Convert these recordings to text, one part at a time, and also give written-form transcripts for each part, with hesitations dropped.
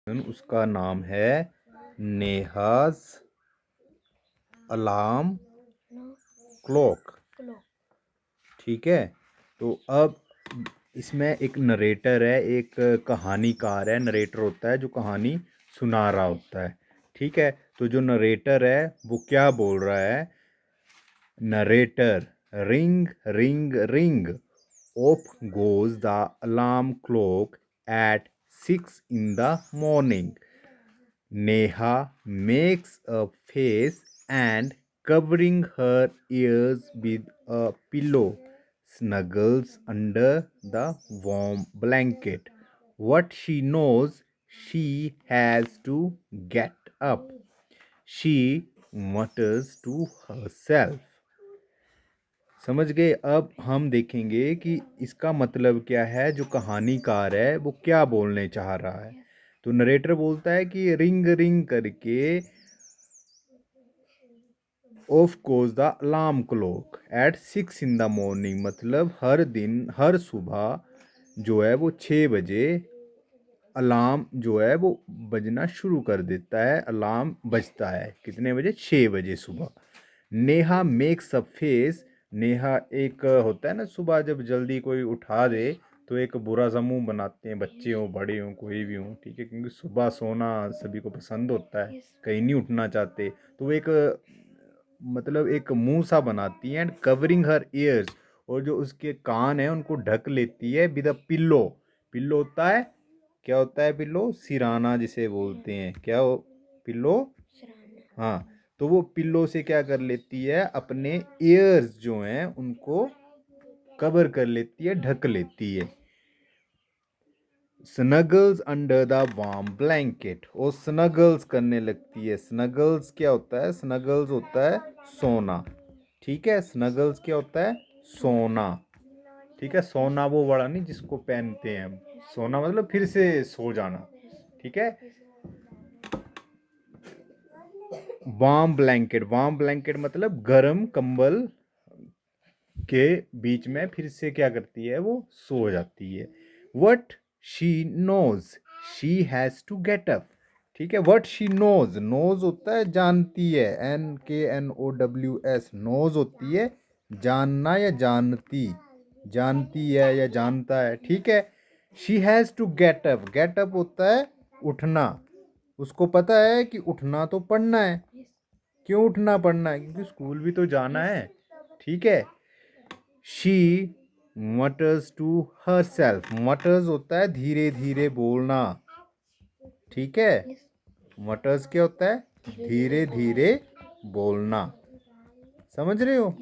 उसका नाम है नेहाज अलार्म क्लॉक। ठीक है, तो अब इसमें एक नरेटर है, एक कहानीकार है। नरेटर होता है जो कहानी सुना रहा होता है। ठीक है, तो जो नरेटर है वो क्या बोल रहा है? Narrator, ring ring ring, off goes the alarm clock at 6 in the morning. Neha makes a face and, covering her ears with a pillow, snuggles under the warm blanket. What she knows, she has to get up, she mutters to herself. समझ गए? अब हम देखेंगे कि इसका मतलब क्या है, जो कहानीकार है वो क्या बोलने चाह रहा है। तो नरेटर बोलता है कि रिंग रिंग करके of course the alarm clock at 6 in the morning, मतलब हर दिन हर सुबह जो है वो 6 बजे अलार्म जो है वो बजना शुरू कर देता है। अलार्म बजता है कितने बजे? 6 बजे सुबह। Neha makes a face, Neha एक होता है ना, सुबह जब जल्दी कोई उठा दे तो एक बुरा सा मुंह बनाते हैं, बच्चे हों बड़े हों कोई भी हों। ठीक है, क्योंकि सुबह सोना सभी को पसंद होता है, कहीं नहीं उठना चाहते, तो वो एक मतलब एक मुंह सा बनाती है। एंड कवरिंग हर ईयर्स, और जो उसके कान हैं उनको ढक लेती है। विद अ पिल्लो, पिल्लो होता है, क्या होता है पिल्लो? सिराना जिसे बोलते हैं। क्या हो पिल्लो? हाँ, तो वो पिल्लो से क्या कर लेती है? अपने ईयर्स जो हैं उनको कवर कर लेती है, ढक लेती है। Snuggles under the warm blanket, और स्नगल्स करने लगती है। स्नगल्स क्या होता है? स्नगल्स होता है सोना। ठीक है, स्नगल्स क्या होता है? सोना। ठीक है, सोना वो वाला नहीं जिसको पहनते हैं हम। सोना मतलब फिर से सो जाना। ठीक है, वार्म ब्लैंकेट, वार्म ब्लैंकेट मतलब गर्म कंबल के बीच में फिर से क्या करती है? वो सो जाती है। What she knows, she has to get up. ठीक है, वट शी नोज, नोज होता है जानती है, NKNOWS, नोज होती है जानना या जानती, जानती है या जानता है। ठीक है, she has to get up, get up होता है उठना। उसको पता है कि उठना तो पढ़ना है। क्यों उठना पढ़ना है? क्योंकि स्कूल भी तो जाना है। ठीक है, शी मटर्स टू हर सेल्फ, मटर्स होता है धीरे धीरे बोलना। ठीक है, मटर्स क्या होता है? धीरे धीरे बोलना। समझ रहे हो?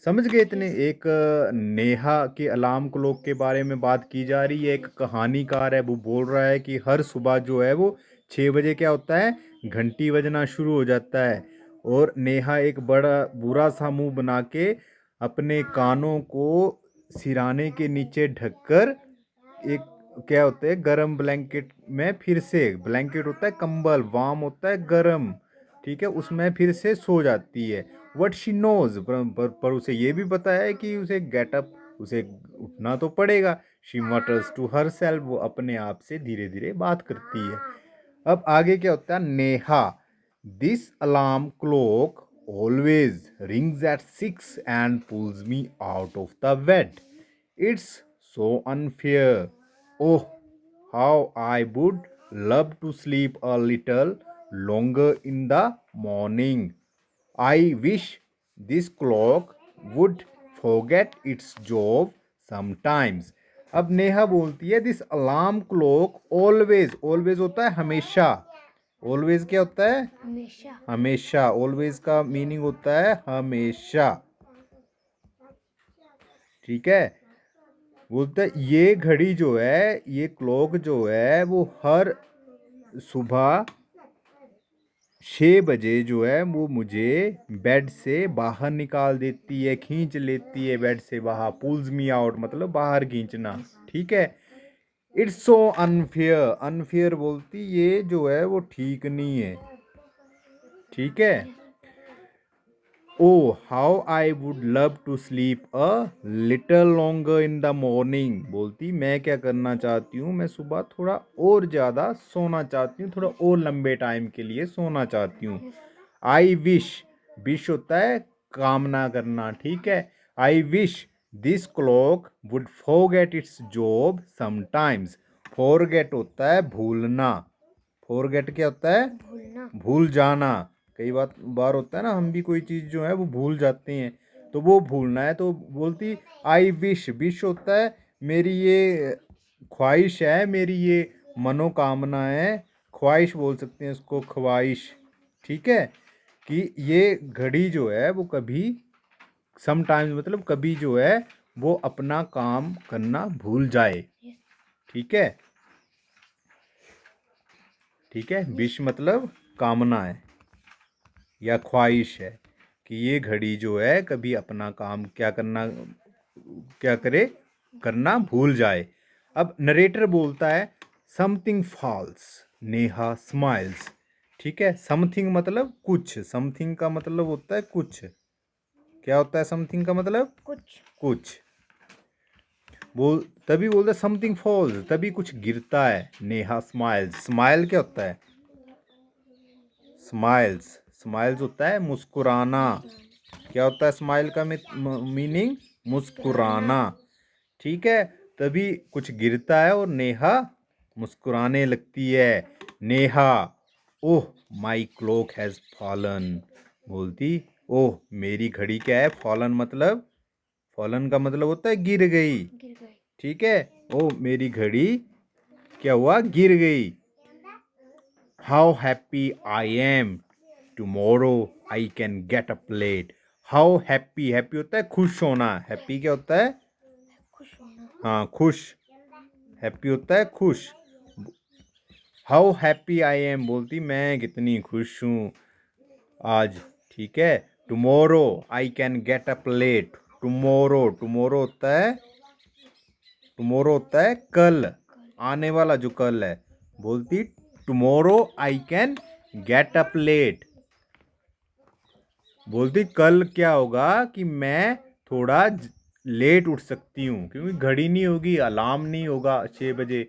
समझ गए इतने? एक नेहा के अलार्म क्लॉक के बारे में बात की जा रही है। एक कहानीकार है, वो बोल रहा है कि हर सुबह जो है वो 6 बजे क्या होता है? घंटी बजना शुरू हो जाता है। और नेहा एक बड़ा बुरा सा मुंह बना के अपने कानों को सिराने के नीचे ढककर एक क्या होता है? गरम ब्लैंकेट में फिर से, ब्लैंकेट होता है कंबल, वार्म होता है गरम। ठीक है, उसमें फिर से सो जाती है। वट शी नोज, पर उसे ये भी पता है कि उसे गेटअप, उसे उठना तो पड़ेगा। शी मटर्स टू हर सेल्फ, वो अपने आप से धीरे धीरे बात करती है। अब आगे क्या होता है? Neha, this alarm clock always rings at 6 and pulls me out of the bed, it's so unfair, oh how I would love to sleep a little longer in the morning. I wish this clock would forget its job sometimes. अब नेहा बोलती है this alarm clock always, always होता है हमेशा। Always क्या होता है? हमेशा। हमेशा, ऑलवेज का मीनिंग होता है हमेशा। ठीक है, बोलता है ये घड़ी जो है, ये क्लॉक जो है वो हर सुबह 6 बजे जो है वो मुझे बेड से बाहर निकाल देती है, खींच लेती है बेड से बाहर। पुल्स मी आउट मतलब बाहर खींचना। ठीक है, इट्स सो अनफेयर, अनफेयर बोलती ये जो है वो ठीक नहीं है। ठीक है, Oh, how I would love to sleep a little longer in the morning। बोलती मैं क्या करना चाहती हूँ, मैं सुबह थोड़ा और ज़्यादा सोना चाहती हूँ, थोड़ा और लंबे टाइम के लिए सोना चाहती हूँ। आई विश, विश होता है कामना करना, ठीक है। I wish this clock would forget it's job sometimes. Forget होता है भूलना। फॉरगेट क्या होता है? भूलना। भूल जाना। कई बार होता है ना, हम भी कोई चीज़ जो है वो भूल जाते हैं, तो वो भूलना है। तो बोलती आई विश, विश होता है मेरी ये ख्वाहिश है, मेरी ये मनोकामना है। ख्वाहिश बोल सकते हैं उसको, ख्वाहिश, ठीक है। कि ये घड़ी जो है वो कभी, समटाइम्स मतलब कभी जो है वो अपना काम करना भूल जाए, ठीक है। ठीक है, विश मतलब कामना है या ख्वाहिश है कि ये घड़ी जो है कभी अपना काम क्या करना, क्या करे, करना भूल जाए। अब नरेटर बोलता है समथिंग फॉल्स, नेहा स्माइल्स। ठीक है, समथिंग मतलब कुछ, समथिंग का मतलब होता है कुछ। क्या होता है समथिंग का मतलब? कुछ। कुछ। बोल तभी बोलता है समथिंग फॉल्स, तभी कुछ गिरता है। नेहा स्माइल्स, स्माइल क्या होता है? स्माइल्स, स्माइल्स होता है मुस्कुराना। क्या होता है स्माइल का मीनिंग? मुस्कुराना, ठीक है। तभी कुछ गिरता है और नेहा मुस्कुराने लगती है। नेहा, ओह माई क्लॉक हैज फॉलन। बोलती ओह मेरी घड़ी क्या है? फॉलन मतलब, फॉलन का मतलब होता है गिर गई, गिर गई। ठीक है। ओह मेरी घड़ी क्या हुआ? गिर गई। How happy I am tomorrow I can get up late. How happy, happy होता है खुश होना। हैप्पी क्या होता है? खुश होना। हाँ खुश, हैप्पी होता है खुश। हाउ हैप्पी आई एम, बोलती मैं कितनी खुश हूँ आज, ठीक है। Tomorrow I can get up late. Tomorrow, tomorrow होता है, टुमारो होता है कल, आने वाला जो कल है। बोलती tomorrow I can get up late. बोलती कल क्या होगा कि मैं थोड़ा लेट उठ सकती हूँ, क्योंकि घड़ी नहीं होगी, अलार्म नहीं होगा 6 बजे,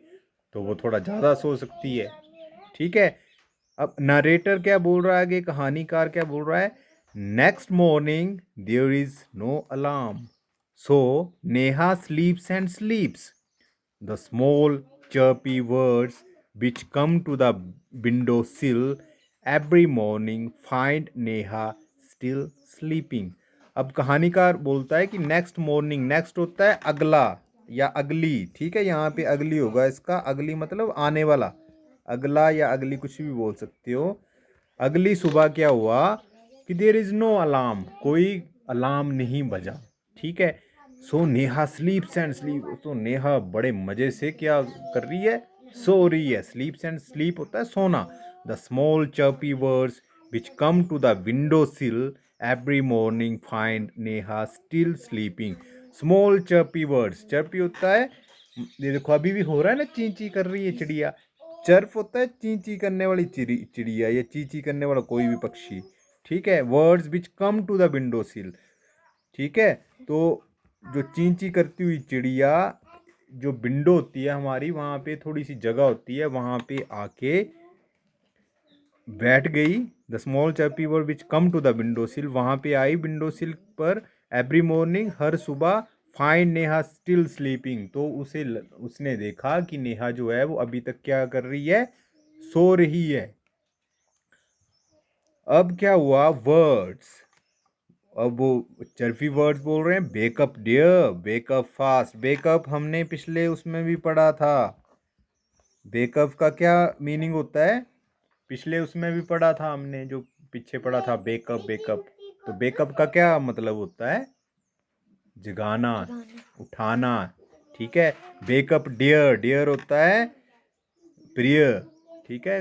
तो वो थोड़ा ज़्यादा सो सकती है, ठीक है। अब नरेटर क्या बोल रहा है आगे, कहानीकार क्या बोल रहा है? Next morning there is no alarm, so Neha sleeps and sleeps. The small chirpy words which come to the window sill every morning find Neha still sleeping। अब कहानीकार बोलता है कि नेक्स्ट मॉर्निंग, नेक्स्ट होता है अगला या अगली, ठीक है। यहाँ पे अगली होगा इसका, अगली मतलब आने वाला, अगला या अगली कुछ भी बोल सकते हो। अगली सुबह क्या हुआ कि देयर इज नो अलार्म, कोई अलार्म नहीं बजा, ठीक है। सो नेहा स्लीप्स एंड स्लीप, तो नेहा बड़े मजे से क्या कर रही है? सो रही है। स्लीप्स एंड स्लीप होता है सोना। The small chirpy birds which come to the window sill every morning find Neha still sleeping. Small chirpy birds, chirpy होता है, ये देखो अभी भी हो रहा है ना, ची ची कर रही है चिड़िया। चर्प होता है ची ची करने वाली चिड़िया या ची ची करने वाला कोई भी पक्षी, ठीक है। Birds which come to the window sill, ठीक है। तो जो ची ची करती हुई चिड़िया, जो विंडो होती है हमारी, वहाँ पे थोड़ी सी जगह होती है, वहाँ पे आके बैठ गई। The small chirpy bird which come to the window sill, वहाँ पे आई विंडो सिल पर। एवरी मॉर्निंग, हर सुबह। फाइंड नेहा स्टिल स्लीपिंग, तो उसने देखा कि नेहा जो है वो अभी तक क्या कर रही है? सो रही है। अब क्या हुआ? वर्ड्स, अब वो चर्फी वर्ड्स बोल रहे हैं wake up dear, wake up fast. Wake up हमने पिछले उसमें भी पढ़ा था। बेकअप का क्या मीनिंग होता है? पिछले उसमें भी पढ़ा था हमने, जो पीछे पढ़ा था बेकअप, बेकअप। तो बेकअप का क्या मतलब होता है? जगाना, जगाना। उठाना, ठीक है। बेकअप डियर, डियर होता है प्रिय, ठीक है।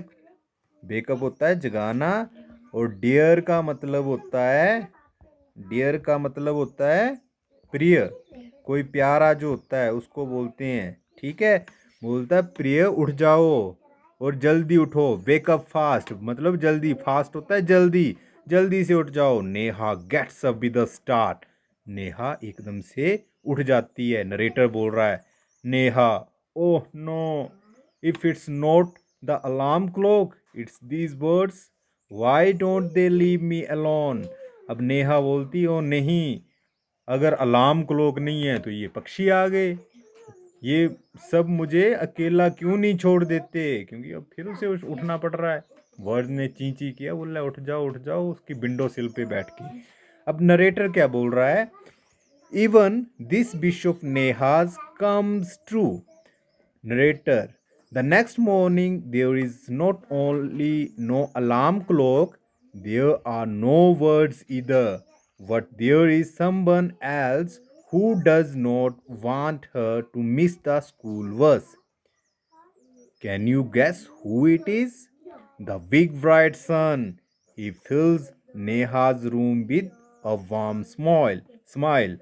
बेकअप होता है जगाना, और डियर का मतलब होता है, डियर का मतलब होता है प्रिय। कोई प्यारा जो होता है उसको बोलते हैं, ठीक है। बोलता है प्रिय उठ जाओ और जल्दी उठो। वेकअप फास्ट मतलब जल्दी, फास्ट होता है जल्दी, जल्दी से उठ जाओ। Neha gets up with a start. Neha एकदम से उठ जाती है। नरेटर बोल रहा है, Neha, oh no, if it's not the alarm clock it's these birds, why don't they leave me alone. अब नेहा बोलती, ओ नहीं, अगर अलार्म क्लॉक नहीं है तो ये पक्षी आ गए, ये सब मुझे अकेला क्यों नहीं छोड़ देते, क्योंकि अब फिर उसे उठना पड़ रहा है। वर्ड ने ची ची किया, बोल रहा है उठ जाओ उसकी विंडो सिल पे बैठ के। अब नरेटर क्या बोल रहा है, even this wish of Neha's comes true. Narrator, the next morning there is not only no alarm clock, there are no birds इधर, but there is someone else who does not want her to miss the school bus. Can you guess who it is? The big bright sun. He fills Neha's room with a warm smile. Smile.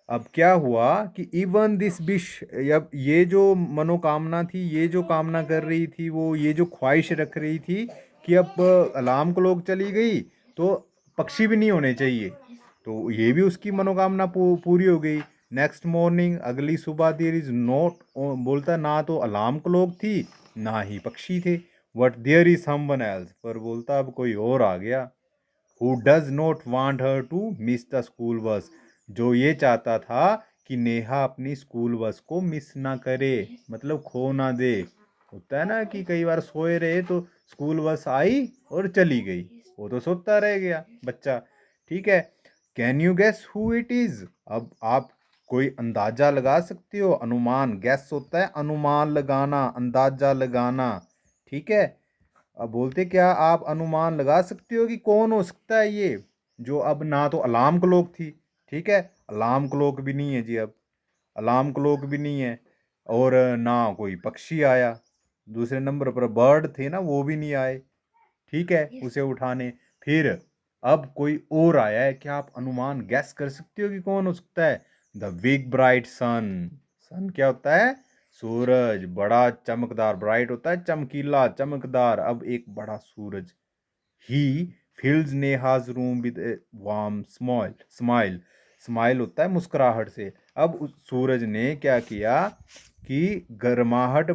अब क्या हुआ कि even this wish, अब ये जो मनोकामना थी, ये जो कामना कर रही थी, वो ये जो ख्वाहिश रख रही थी कि अब अलार्म क्लॉक चली गई तो पक्षी भी नहीं होने चाहिए, तो ये भी उसकी मनोकामना पूरी हो गई। नेक्स्ट मॉर्निंग, अगली सुबह, देयर इज नॉट, बोलता ना तो अलार्म क्लॉक थी ना ही पक्षी थे, but there is someone else, पर बोलता अब कोई और आ गया, who does not want her to miss the school bus, जो ये चाहता था कि नेहा अपनी स्कूल बस को मिस ना करे, मतलब खो ना दे। होता है ना कि कई बार सोए रहे तो स्कूल बस आई और चली गई, वो तो सोता रह गया बच्चा। ठीक है, can you guess who it is. अब आप कोई अंदाजा लगा सकते हो, अनुमान, गैस होता है अनुमान लगाना, अंदाजा लगाना। ठीक है, अब बोलते क्या आप अनुमान लगा सकते हो कि कौन हो सकता है ये, जो अब ना तो अलार्म क्लॉक थी, ठीक है, अलार्म क्लॉक भी नहीं है जी, अब अलार्म क्लॉक भी नहीं है, और ना कोई पक्षी आया, दूसरे नंबर पर बर्ड थे ना, वो भी नहीं आए, ठीक है, उसे उठाने। फिर अब कोई और आया है, क्या आप अनुमान गैस कर सकते हो कि कौन हो सकता है। द बिग ब्राइट सन। सन क्या होता है, सूरज, बड़ा चमकदार, ब्राइट होता है चमकीला, चमकदार, अब एक बड़ा सूरज। He fills Neha's room with warm smile. Smile, smile होता है मुस्कुराहट से। अब उस सूरज ने क्या किया कि गर्माहट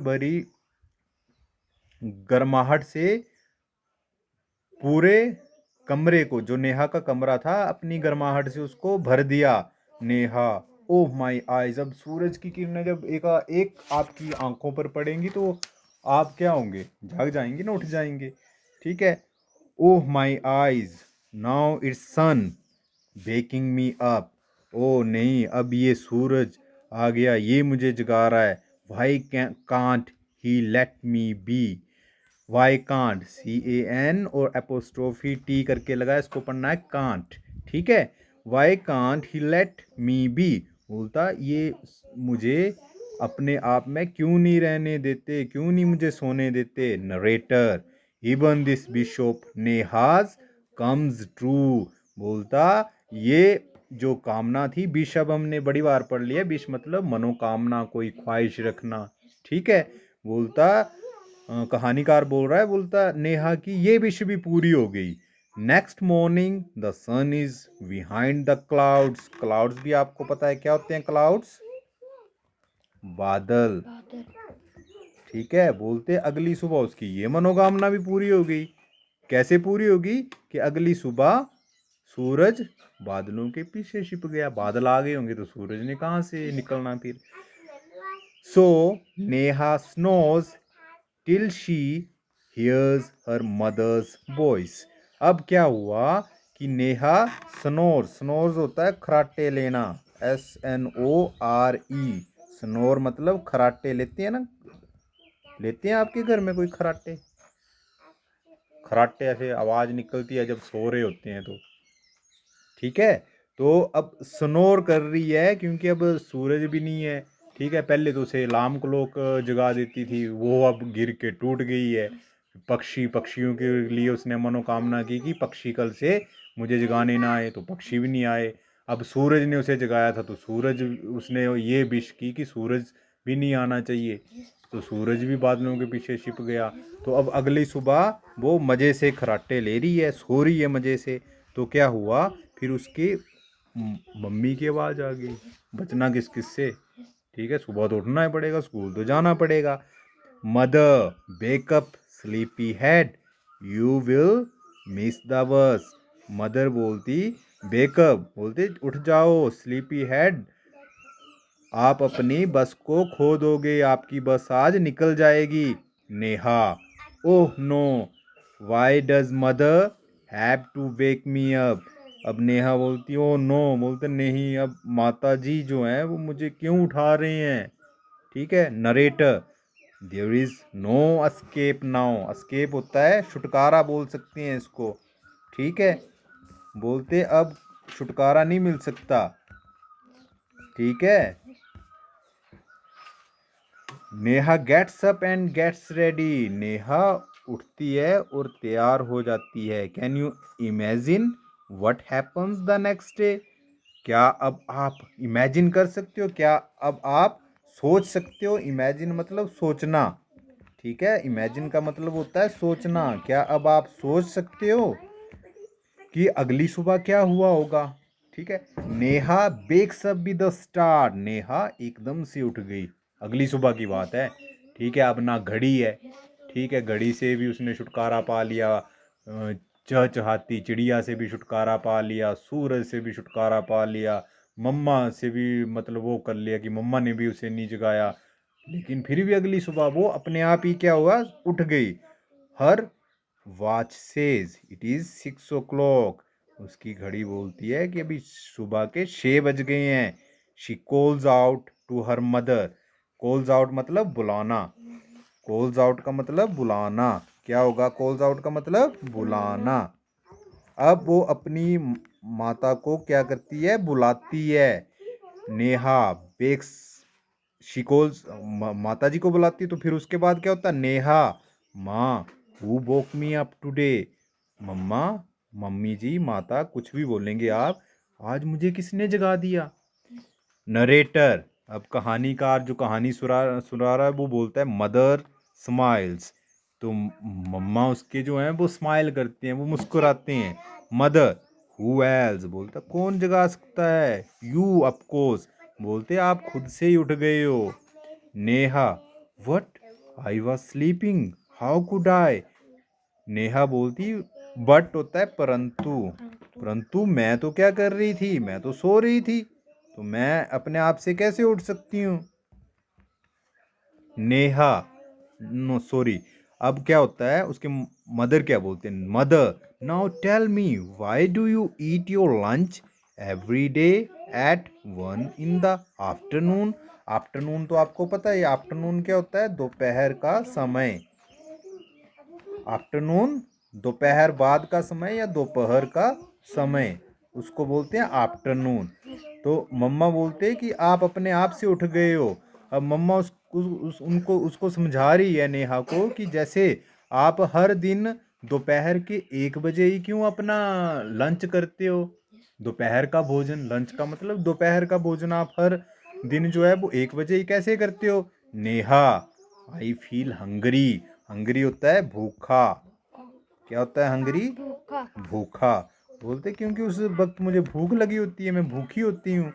से पूरे कमरे को, जो नेहा का कमरा था, अपनी गर्माहट से उसको भर दिया। नेहा, ओह माय आईज, अब सूरज की किरणें जब एक एक आपकी आंखों पर पड़ेंगी तो आप क्या होंगे, जाग जाएंगे ना, उठ जाएंगे। ठीक है, oh my eyes, now it's sun baking me up. ओ नहीं, अब ये सूरज आ गया, ये मुझे जगा रहा है। Why can't he let me be. Why can't, CAN और एपोस्ट्रोफी टी करके लगा, इसको पढ़ना है कांट। ठीक है, why can't he let me be, बोलता ये मुझे अपने आप में क्यों नहीं रहने देते, क्यों नहीं मुझे सोने देते। Narrator, even this bishop Neha's comes true, बोलता ये जो कामना थी, बिशप हमने बड़ी बार पढ़ लिया, बिश मतलब मनोकामना, कोई ख्वाहिश रखना। ठीक है, बोलता कहानीकार बोल रहा है, बोलता नेहा की ये विश भी पूरी हो गई। Next morning the sun is behind the clouds. Clouds भी आपको पता है क्या होते हैं, क्लाउड्स बादल। ठीक है, बोलते अगली सुबह उसकी ये मनोकामना भी पूरी हो गई। कैसे पूरी होगी कि अगली सुबह सूरज बादलों के पीछे छिप गया, बादल आ गए होंगे तो सूरज ने कहाँ से निकलना फिर। So Neha snoozes till she hears her mother's voice। अब क्या हुआ कि नेहा स्नोर, स्नोर होता है खराटे लेना, SNORE, स्नोर मतलब खराटे लेते हैं ना, लेते हैं आपके घर में कोई खराटे, खराटे ऐसे आवाज निकलती है जब सो रहे होते हैं तो। ठीक है, तो अब स्नोर कर रही है क्योंकि अब सूरज भी नहीं है। ठीक है, पहले तो उसे अलार्म क्लॉक जगा देती थी, वो अब गिर के टूट गई है। पक्षियों के लिए उसने मनोकामना की कि पक्षी कल से मुझे जगाने ना आए, तो पक्षी भी नहीं आए। अब सूरज ने उसे जगाया था तो सूरज, उसने ये विश की कि सूरज भी नहीं आना चाहिए। तो सूरज भी बादलों के पीछे छिप गया। तो अब अगली सुबह वो मज़े से खर्राटे ले रही है, सो रही है मज़े से। तो क्या हुआ, फिर उसकी मम्मी की आवाज़ आ गई। बचना किस किस से, ठीक है, सुबह तो उठना ही पड़ेगा, स्कूल तो जाना पड़ेगा। Mother, wake up sleepy head, you will miss the बस। मदर बोलती, वेकअप बोलते उठ जाओ, स्लीपी हेड आप अपनी बस को खो दोगे, आपकी बस आज निकल जाएगी। Neha, oh no, why does mother have to wake me up. अब नेहा बोलती, ओ नो, बोलते नहीं, अब माता जी जो हैं वो मुझे क्यों उठा रहे हैं। ठीक है। Narrator, there is no escape now. Escape होता है छुटकारा, बोल सकते हैं इसको। ठीक है। बोलते अब छुटकारा नहीं मिल सकता। ठीक है। Neha gets up and gets ready. Neha उठती है और तैयार हो जाती है। Can you imagine what happens the next day. क्या अब आप इमेजिन कर सकते हो, क्या अब आप सोच सकते हो। इमेजिन मतलब सोचना। ठीक है। इमेजिन का मतलब होता है सोचना। क्या अब आप सोच सकते हो कि अगली सुबह क्या हुआ होगा। ठीक है। Neha wakes up with the start. Neha एकदम से उठ गई, अगली सुबह की बात है। ठीक है। अब ना घड़ी है, ठीक है, घड़ी से भी उसने छुटकारा पा लिया, चहचहाती चिड़िया से भी छुटकारा पा लिया, सूरज से भी छुटकारा पा लिया, मम्मा से भी मतलब वो कर लिया कि मम्मा ने भी उसे नहीं जगाया। लेकिन फिर भी अगली सुबह वो अपने आप ही क्या हुआ, उठ गई। Her watch says it is 6 o'clock। उसकी घड़ी बोलती है कि अभी सुबह के 6 बज गए हैं। She calls out to her mother. Calls out मतलब बुलाना। कॉल्स आउट का मतलब बुलाना। क्या होगा कॉल्स आउट का मतलब, बुलाना। अब वो अपनी माता को क्या करती है, बुलाती है। नेहा बेक्स, शिकोल्स, माता जी को बुलाती है। तो फिर उसके बाद क्या होता है, नेहा, माँ, who woke me up today. Mamma, mummy ji, माता, कुछ भी बोलेंगे आप, आज मुझे किसने जगा दिया। नरेटर, अब कहानीकार जो कहानी सुना रहा है वो बोलता है, मदर स्माइल्स। तो मम्मा उसके जो हैं वो स्माइल करते हैं, वो मुस्कुराते हैं। मदर, हु एल्स, बोलता कौन जगा सकता है। यू ऑफ कोर्स, बोलते आप खुद से ही उठ गए हो। Neha, what, I was sleeping, how could I. Neha बोलती, बट होता है परंतु। परंतु मैं तो क्या कर रही थी, मैं तो सो रही थी, तो मैं अपने आप से कैसे उठ सकती हूँ। नेहा, नो सॉरी, अब क्या होता है उसके मदर क्या बोलते हैं, mother, now tell me, why do you eat your lunch every day at 1 in the afternoon। Afternoon तो आपको पता है, आफ्टरनून क्या होता है, दोपहर का समय। आफ्टरनून दोपहर बाद का समय या दोपहर का समय, उसको बोलते हैं आफ्टरनून। तो मम्मा बोलते हैं कि आप अपने आप से उठ गए हो। अब मम्मा उनको उसको समझा रही है नेहा को कि जैसे आप हर दिन दोपहर के 1 बजे ही क्यों अपना लंच करते हो। दोपहर का भोजन, लंच का मतलब दोपहर का भोजन आप हर दिन जो है वो 1 बजे ही कैसे करते हो। Neha, I feel Hungary. Hungary होता है भूखा। क्या होता है हंगरी, भूखा। भूखा बोलते क्योंकि उस वक्त मुझे भूख लगी होती है, मैं भूखी होती हूँ।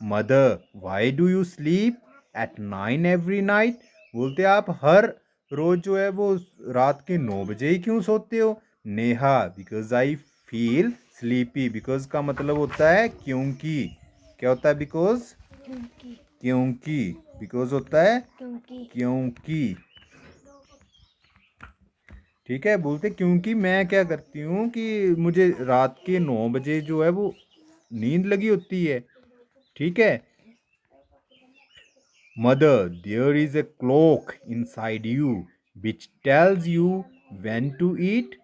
Mother, why do you sleep at 9 every night। बोलते आप हर रोज जो है वो रात के 9 बजे ही क्यों सोते हो। Neha, because I feel sleepy. Because का मतलब होता है क्योंकि। क्या होता है बिकॉज, क्योंकि। क्योंकि, बिकॉज होता है क्योंकि। ठीक है। बोलते क्योंकि मैं क्या करती हूँ कि मुझे रात के 9 बजे जो है वो नींद लगी होती है। ठीक है। Mother, there is a clock inside you which tells you when to eat,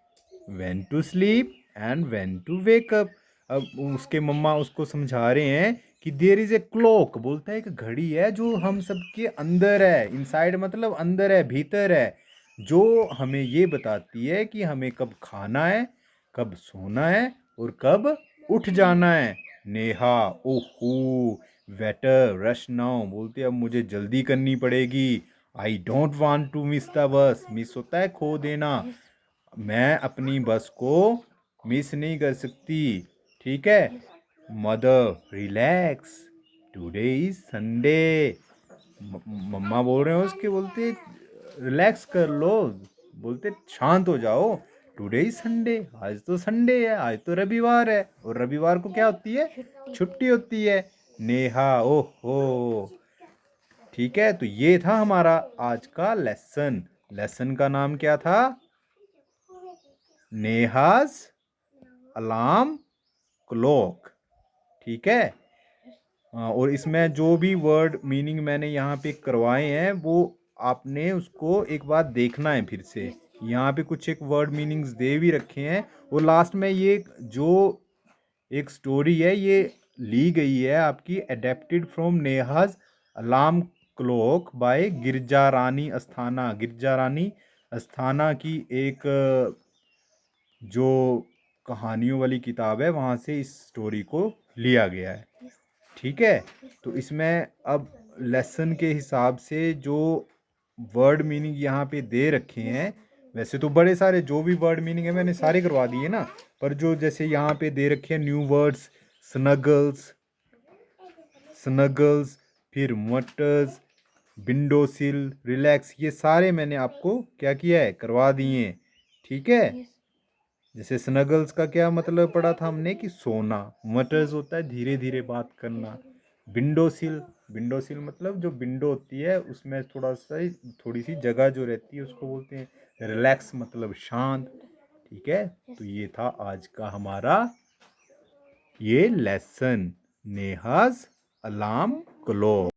when to sleep and when to wake up. अब उसके मम्मा उसको समझा रहे हैं कि देयर इज ए क्लॉक, बोलता है एक घड़ी है जो हम सबके अंदर है। इनसाइड मतलब अंदर है, भीतर है, जो हमें ये बताती है कि हमें कब खाना है, कब सोना है और कब उठ जाना है। नेहा, ओहो, वेटर रश नाउ, बोलते अब मुझे जल्दी करनी पड़ेगी। I don't want to miss the bus, miss होता है खो देना, मैं अपनी बस को मिस नहीं कर सकती, ठीक है। Mother relax, today is Sunday, mamma बोल रहे हो उसके, बोलते रिलैक्स कर लो, बोलते शांत हो जाओ, टुडे इज संडे, आज तो संडे है, आज तो रविवार है, और रविवार को क्या होती है, छुट्टी होती है। नेहा, ओहो, ठीक है। तो ये था हमारा आज का लेसन। लेसन का नाम क्या था, नेहाज अलार्म क्लॉक, ठीक है। और इसमें जो भी वर्ड मीनिंग मैंने यहाँ पे करवाए हैं वो आपने उसको एक बार देखना है फिर से। यहाँ पे कुछ एक वर्ड मीनिंग्स दे भी रखे हैं, और लास्ट में ये जो एक स्टोरी है ये ली गई है आपकी, adapted from Neha's alarm clock by Girja Rani Asthana. Girja Rani Asthana की एक जो कहानियों वाली किताब है वहाँ से इस स्टोरी को लिया गया है, ठीक है। तो इसमें अब लेसन के हिसाब से जो वर्ड मीनिंग यहाँ पे दे रखे हैं, वैसे तो बड़े सारे जो भी वर्ड मीनिंग है मैंने सारे करवा दिए ना, पर जो जैसे यहाँ पे दे रखे हैं न्यू वर्ड्स, स्नगल्स, स्नगल्स, फिर मटर्स, विंडोसिल, रिलैक्स, ये सारे मैंने आपको क्या किया है, करवा दिए हैं, ठीक है। जैसे स्नगल्स का क्या मतलब पढ़ा था हमने कि सोना, मटर्स होता है धीरे धीरे बात करना, विंडोसिल, विंडोसिल मतलब जो विंडो होती है उसमें थोड़ी सी जगह जो रहती है उसको बोलते हैं रिलैक्स, मतलब शांत, ठीक है। तो ये था आज का हमारा ये लेसन, नेहाज अलार्म क्लॉक।